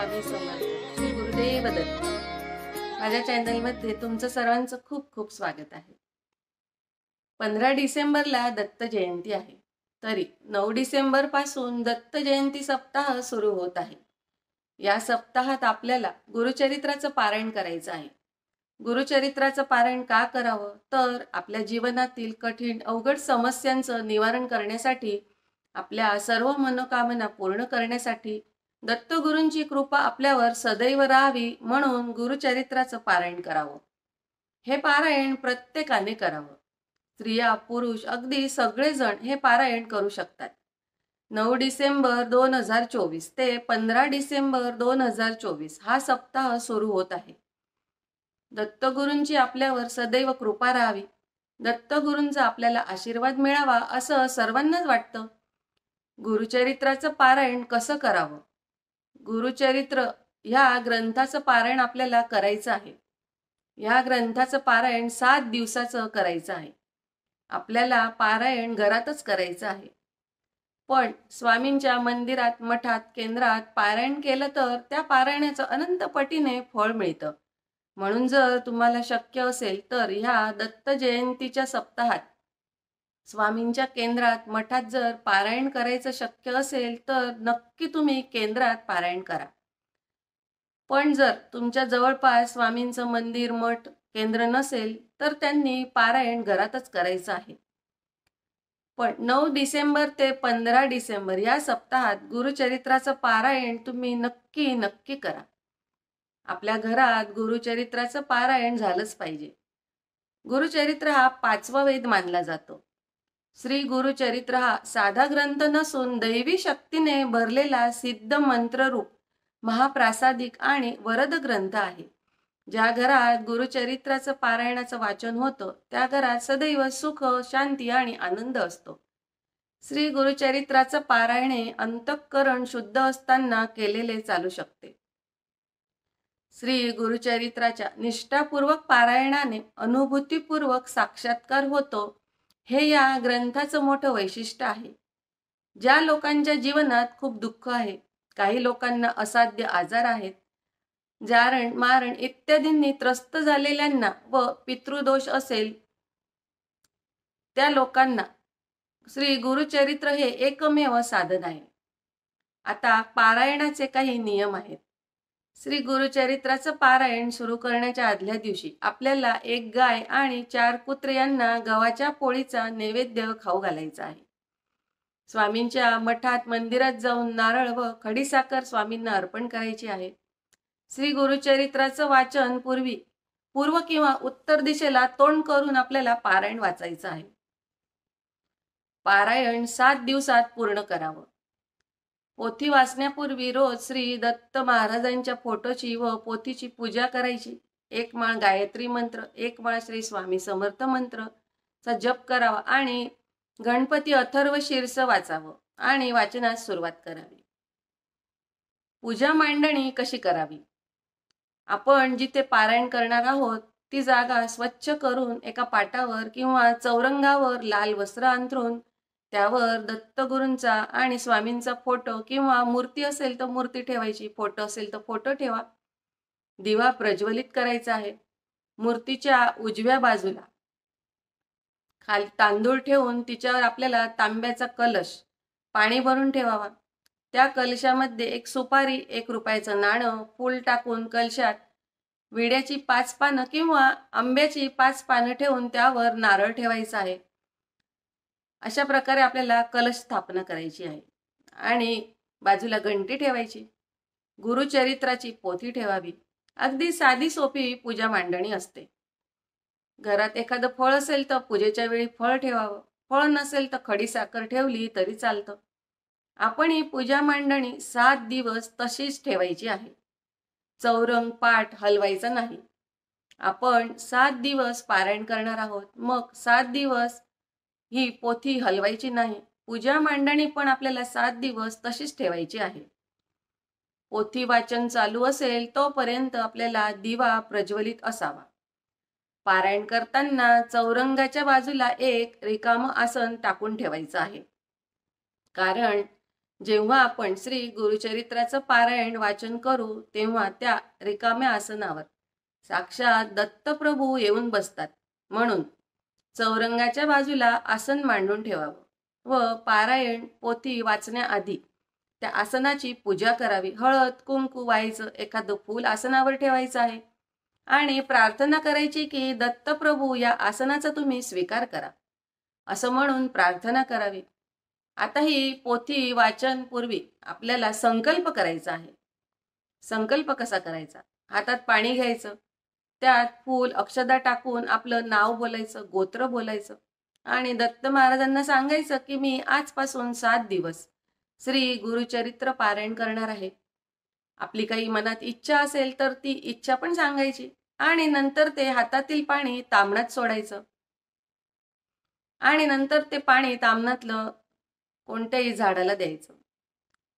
स्वामी समर्थ. श्री गुरुदेव दत्त. माझ्या चॅनलमध्ये तुमचं सर्वांचं खूप खूप स्वागत आहे. 15 डिसेंबरला दत्त जयंती आहे. तरी 9 डिसेंबर पासून दत्त जयंती सप्ताह सुरू होत आहे. या सप्ताहात आपल्याला गुरुचरित्राचं पारायण करायचं आहे. गुरुचरित्राचं पारायण का करावं, तर आपल्या जीवनातील कठीण अवघड समस्यांचं निवारण करण्यासाठी, आपल्या सर्व मनोकामना पूर्ण करण्यासाठी, दत्तगुरूंची कृपा आपल्यावर सदैव राहावी म्हणून गुरुचरित्राचं पारायण करावं. हे पारायण प्रत्येकाने करावं. स्त्रिया, पुरुष अगदी सगळेजण हे पारायण करू शकतात. 9 डिसेंबर 2024 ते 15 डिसेंबर 2024 हा सप्ताह सुरू होत आहे. दत्तगुरूंची आपल्यावर सदैव कृपा राहावी, दत्तगुरूंचा आपल्याला आशीर्वाद मिळावा असं सर्वांनाच वाटतं. गुरुचरित्राचं पारायण कसं करावं? गुरुचरित्र ह्या ग्रंथाचं पारायण आपल्याला करायचं आहे. ह्या ग्रंथाचं पारायण 7 दिवसाचं करायचं आहे. आपल्याला पारायण घरातच करायचं आहे. पण स्वामींच्या मंदिरात, मठात, केंद्रात पारायण केलं तर त्या पारायणाचं अनंत पटीने फळ मिळतं. म्हणून जर तुम्हाला शक्य असेल तर ह्या दत्त जयंतीच्या सप्ताहात स्वामींच्या केंद्रात, मठात जर पारायण करायचं शक्य असेल तर नक्की तुम्ही केंद्रात पारायण करा. पण जर तुमच्या जवळपास स्वामींचं मंदिर, मठ, केंद्र नसेल तर त्यांनी पारायण घरातच करायचं आहे. पण 9 डिसेंबर ते 15 डिसेंबर या सप्ताहात गुरुचरित्राचं पारायण तुम्ही नक्की करा. आपल्या घरात गुरुचरित्राचं पारायण झालंच पाहिजे. गुरुचरित्र हा 5वा वेद मानला जातो. श्री गुरुचरित्र हा साधा ग्रंथ नसून दैवी शक्तीने भरलेला सिद्ध मंत्ररूप महाप्रासादिक आणि वरद ग्रंथ आहे. ज्या घरात गुरुचरित्राचं पारायणाचं वाचन होतं त्या घरात सदैव सुख, शांती आणि आनंद असतो. श्री गुरुचरित्राचं पारायणे अंतःकरण शुद्ध असताना केलेले चालू शकते. श्री गुरुचरित्राच्या निष्ठापूर्वक पारायणाने अनुभूतीपूर्वक साक्षात्कार होतो, हे या ग्रंथाचं मोठं वैशिष्ट्य आहे. ज्या लोकांच्या जीवनात खूप दुःख आहे, काही लोकांना असाध्य आजार आहेत, जारण मारण इत्यादींनी त्रस्त झालेल्यांना व पितृदोष असेल त्या लोकांना श्री गुरुचरित्र हे एकमेव साधन आहे. आता पारायणाचे काही नियम आहेत. श्री गुरुचरित्राचं पारायण सुरू करण्याच्या आदल्या दिवशी आपल्याला 1 गाय आणि 4 कुत्रे यांना गव्हाच्या पोळीचा नैवेद्य खाऊ घालायचा आहे. स्वामींच्या मठात, मंदिरात जाऊन नारळ व खडीसाखर स्वामींना अर्पण करायची आहे. श्री गुरुचरित्राचं वाचन पूर्व किंवा उत्तर दिशेला तोंड करून आपल्याला पारायण वाचायचं आहे. पारायण 7 दिवसात पूर्ण करावं. पोथी वाचण्यापूर्वी रोज श्री दत्त महाराजांच्या फोटोची व पोथीची पूजा करायची. 1 माळ गायत्री मंत्र, 1 माळ श्री स्वामी समर्थ मंत्रचा जप करावा आणि गणपती अथर्व शीर्ष वाचावं आणि वाचनास सुरुवात करावी. पूजा मांडणी कशी करावी? आपण जिथे पारायण करणार आहोत ती जागा स्वच्छ करून एका पाटावर किंवा चौरंगावर लाल वस्त्र अंथरून त्यावर दत्तगुरूंचा आणि स्वामींचा फोटो किंवा मूर्ती असेल तर मूर्ती ठेवायची, फोटो असेल तर फोटो ठेवा. दिवा प्रज्वलित करायचा आहे. मूर्तीच्या उजव्या बाजूला खाली तांदूळ ठेवून तिच्यावर आपल्याला तांब्याचा कलश पाणी भरून ठेवावा. त्या कलशामध्ये 1 सुपारी, 1 रुपयाचं नाणं, फूल टाकून कलशात विड्याची 5 पानं किंवा आंब्याची 5 पानं ठेवून त्यावर नारळ ठेवायचा आहे. अशा प्रकारे आपल्याला कलश स्थापना करायची आहे आणि बाजूला घंटी ठेवायची. गुरुचरित्राची पोथी ठेवावी. अगदी साधी सोपी पूजा मांडणी असते. घरात एखादं फळ असेल तर पूजेच्या वेळी फळ ठेवावं. फळ नसेल तर खडीसाखर ठेवली तरी चालतं. आपण ही पूजा मांडणी 7 दिवस तशीच ठेवायची आहे. चौरंग, पाट हलवायचा नाही. आपण 7 दिवस पारायण करणार आहोत, मग 7 दिवस ही पोथी हलवायची नाही. पूजा मांडणी पण आपल्याला 7 दिवस तशीच ठेवायची आहे. पोथी वाचन चालू असेल तोपर्यंत आपल्याला दिवा प्रज्वलित असावा. पारायण करताना चौरंगाच्या बाजूला 1 रिकामं आसन टाकून ठेवायचं आहे. कारण जेव्हा आपण श्री गुरुचरित्राचं पारायण वाचन करू तेव्हा त्या रिकाम्या आसनावर साक्षात दत्तप्रभू येऊन बसतात. म्हणून चौरंगाच्या बाजूला आसन मांडून ठेवावं व पारायण पोथी वाचण्याआधी त्या आसनाची पूजा करावी. हळद कुंकू व्हायचं, एखादं फूल आसनावर ठेवायचं आहे आणि प्रार्थना करायची की दत्तप्रभू या आसनाचा तुम्ही स्वीकार करा असं म्हणून प्रार्थना करावी. आता ही पोथी वाचन पूर्वी आपल्याला संकल्प करायचा आहे. संकल्प कसा करायचा? हातात पाणी घ्यायचं, त्यात फूल अक्षदा टाकून आपलं नाव बोलायचं, गोत्र बोलायचं आणि दत्त महाराजांना सांगायचं की मी आजपासून 7 दिवस श्री गुरुचरित्र पारायण करणार आहे. आपली काही मनात इच्छा असेल तर ती इच्छा पण सांगायची आणि नंतर ते हातातील पाणी ताम्हणात सोडायचं आणि नंतर ते पाणी ताम्हणातलं कोणत्याही झाडाला द्यायचं.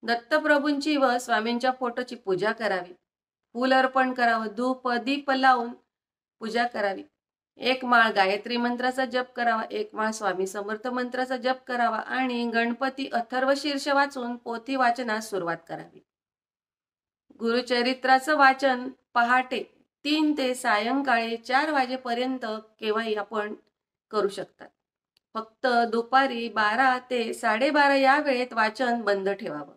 दत्तप्रभूंची व स्वामींच्या फोटोची पूजा करावी, फूल अर्पण करावं, धूप दीप लावून पूजा करावी. 1 माळ गायत्री मंत्राचा जप करावा, 1 माळ स्वामी समर्थ मंत्राचा जप करावा आणि गणपती अथर्व शीर्ष वाचून पोथी वाचनास सुरुवात करावी. गुरुचरित्राचं वाचन पहाटे 3 ते सायंकाळी 4 वाजेपर्यंत केव्हाही आपण करू शकतात. फक्त दुपारी 12 ते 12:30 या वेळेत वाचन बंद ठेवावं,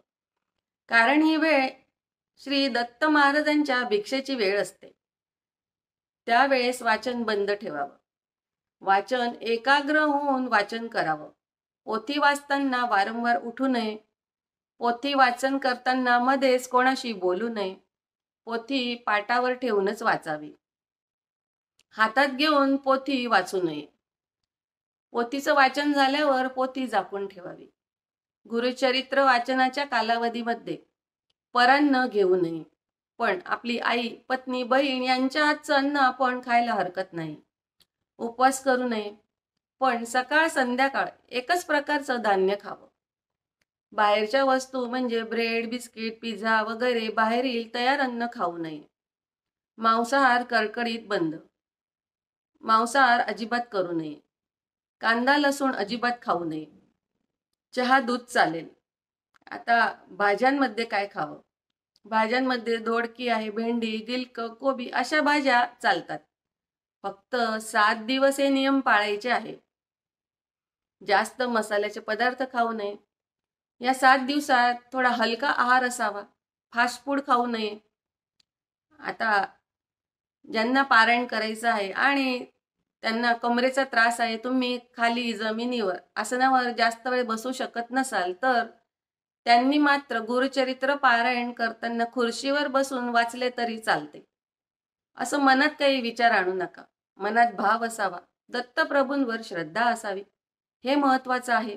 कारण ही वेळ श्री दत्त महाराजांच्या भिक्षेची वेळ असते. त्यावेळेस वाचन बंद ठेवावं. वाचन एकाग्र होऊन वाचन करावं. पोथी वाचताना वारंवार उठू नये. पोथी वाचन करताना मध्येच कोणाशी बोलू नये. पोथी पाटावर ठेवूनच वाचावी. हातात घेऊन पोथी वाचू नये. पोथीचं वाचन झाल्यावर पोथी झाकून ठेवावी. गुरुचरित्र वाचनाच्या कालावधीमध्ये परान्न घेऊ नये. पण आपली आई, पत्नी, बहीण यांच्या हातचं अन्न आपण खायला हरकत नाही. उपवास करू नये, पण सकाळ संध्याकाळ एकच प्रकारचं धान्य खावं. बाहेरच्या वस्तू म्हणजे ब्रेड, बिस्किट, पिझ्झा वगैरे बाहेरील तयार अन्न खाऊ नये. मांसाहार कडकडीत बंद. मांसाहार अजिबात करू नये. कांदा लसूण अजिबात खाऊ नये. चहा दूध चालेल. आता भाज्यांमध्ये काय खावं? भाज्यांमध्ये दोडकी आहे, भेंडी, गिलक, कोबी अशा भाज्या चालतात. फक्त 7 दिवस हे नियम पाळायचे आहे. जास्त मसाल्याचे पदार्थ खाऊ नये. या 7 दिवसात थोडा हलका आहार असावा. फास्ट फूड खाऊ नये. आता ज्यांना पारायण करायचं आहे आणि त्यांना कमरेचा त्रास आहे, तुम्ही खाली जमिनीवर आसनावर जास्त वेळ बसू शकत नसाल तर त्यांनी मात्र गुरुचरित्र पारायण करताना खुर्चीवर बसून वाचले तरी चालते. असं मनात काही विचार आणू नका. मनात भाव असावा. दत्तप्रभूंवर श्रद्धा असावी. हे महत्त्वाचं आहे.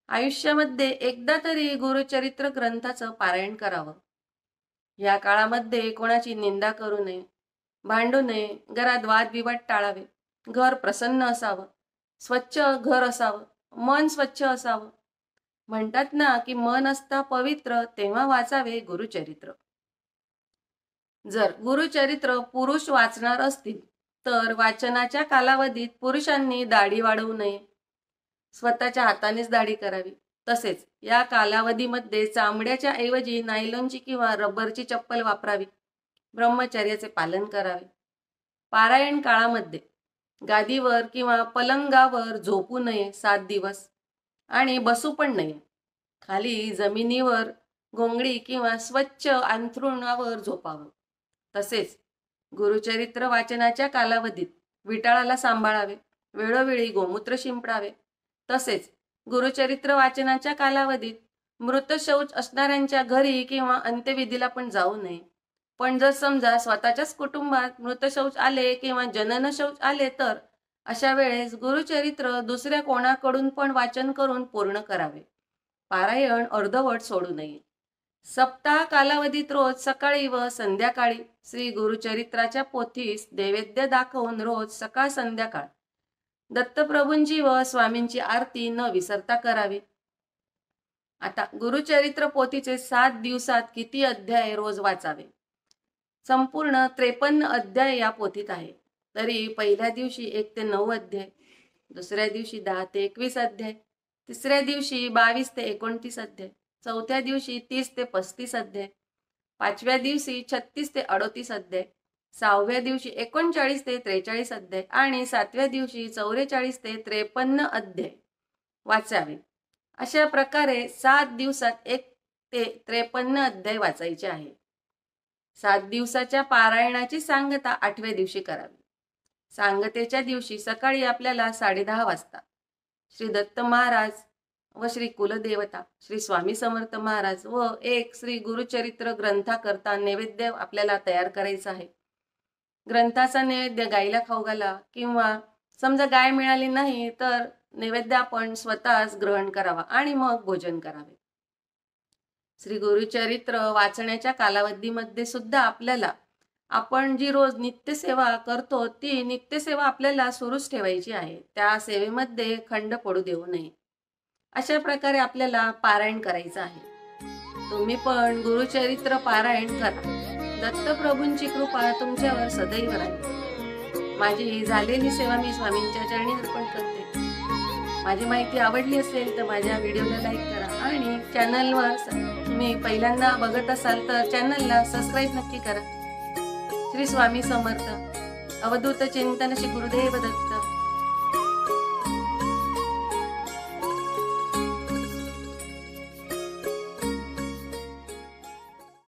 आयुष्यामध्ये एकदा तरी गुरुचरित्र ग्रंथाचं पारायण करावं. या काळामध्ये कोणाची निंदा करू नये, भांडू नये, घरात वादविवाद टाळावे. घर प्रसन्न असावं, स्वच्छ घर असावं, मन स्वच्छ असावं. म्हणतात ना की मन असता पवित्र तेव्हा वाचावे गुरुचरित्र. जर गुरुचरित्र पुरुष वाचणार असतील तर वाचनाच्या कालावधीत पुरुषांनी दाढी वाढवू नये. स्वतःच्या हातानेच दाढी करावी. तसेच या कालावधीमध्ये चामड्याच्या ऐवजी नायलॉनची किंवा रबरची चप्पल वापरावी. ब्रह्मचर्याचे पालन करावे. पारायण काळामध्ये गादीवर किंवा पलंगावर झोपू नये 7 दिवस आणि बसू पण नये. खाली जमिनीवर घोंगडी किंवा स्वच्छ अंथरुणावर झोपावं. तसेच गुरुचरित्र वाचनाच्या कालावधीत विटाळाला सांभाळावे. वेळोवेळी गोमूत्र शिंपडावे. तसेच गुरुचरित्र वाचनाच्या कालावधीत मृत शौच असणाऱ्यांच्या घरी किंवा अंत्यविधीला पण जाऊ नये. पण जर समजा स्वतःच्याच कुटुंबात मृत शौच आले किंवा जनन शौच आले तर अशा वेळेस गुरुचरित्र दुसऱ्या कोणाकडून पण वाचन करून पूर्ण करावे. पारायण अर्धवट सोडू नये. सप्ताह कालावधीत रोज सकाळी व संध्याकाळी श्री गुरुचरित्राच्या पोथीस नैवेद्य दाखवून रोज सकाळ संध्याकाळ दत्तप्रभूंची व स्वामींची आरती न विसरता करावी. आता गुरुचरित्र पोथीचे 7 दिवसात किती अध्याय रोज वाचावे? संपूर्ण 53 अध्याय या पोथीत आहे. तरी पहिल्या दिवशी 1 ते 9 अध्याय, दुसऱ्या दिवशी 10 ते 21 अध्याय, तिसऱ्या दिवशी 22 ते 29 अध्याय, चौथ्या दिवशी 30 ते 35 अध्याय, 5व्या दिवशी 36 ते 38 अध्याय, 6व्या दिवशी 39 ते 43 अध्याय आणि 7व्या दिवशी 44 ते 53 अध्याय वाचावे. अशा प्रकारे 7 दिवसात 1 ते 53 अध्याय वाचायचे आहे. 7 दिवसाच्या पारायणाची सांगता 8व्या दिवशी करावी. सांगतेच्या दिवशी सकाळी आपल्याला 10:30 वाजता श्री दत्त महाराज व श्री कुलदेवता श्री स्वामी समर्थ महाराज व एक श्री गुरुचरित्र ग्रंथाकरता नैवेद्य आपल्याला तयार करायचा आहे. ग्रंथाचा नैवेद्य गायीला खाऊ घाला किंवा समजा गाय मिळाली नाही तर नैवेद्य आपण स्वतःच ग्रहण करावा आणि मग भोजन करावे. श्री गुरुचरित्र वाचण्याच्या कालावधीमध्ये सुद्धा आपल्याला आपण जी रोज नित्यसेवा करतो ती नित्यसेवा आपल्याला सुरूच ठेवायची आहे. त्या सेवेमध्ये खंड पडू देऊ नये. अशा प्रकारे आपल्याला पारायण करायचं आहे. तुम्ही पण गुरुचरित्र पारायण करा. दत्तप्रभूंची कृपा तुमच्यावर सदैव राहील. माझी झालेली सेवा मी स्वामींच्या चरणी अर्पण करते. माझी माहिती आवडली असेल तर माझ्या व्हिडिओला लाईक करा आणि चॅनलवर तुम्ही पहिल्यांदा बघत असाल तर चॅनलला सबस्क्राईब नक्की करा. श्री स्वामी समर्थ. अवधूत चिंतन श्री गुरुदेव दत्त.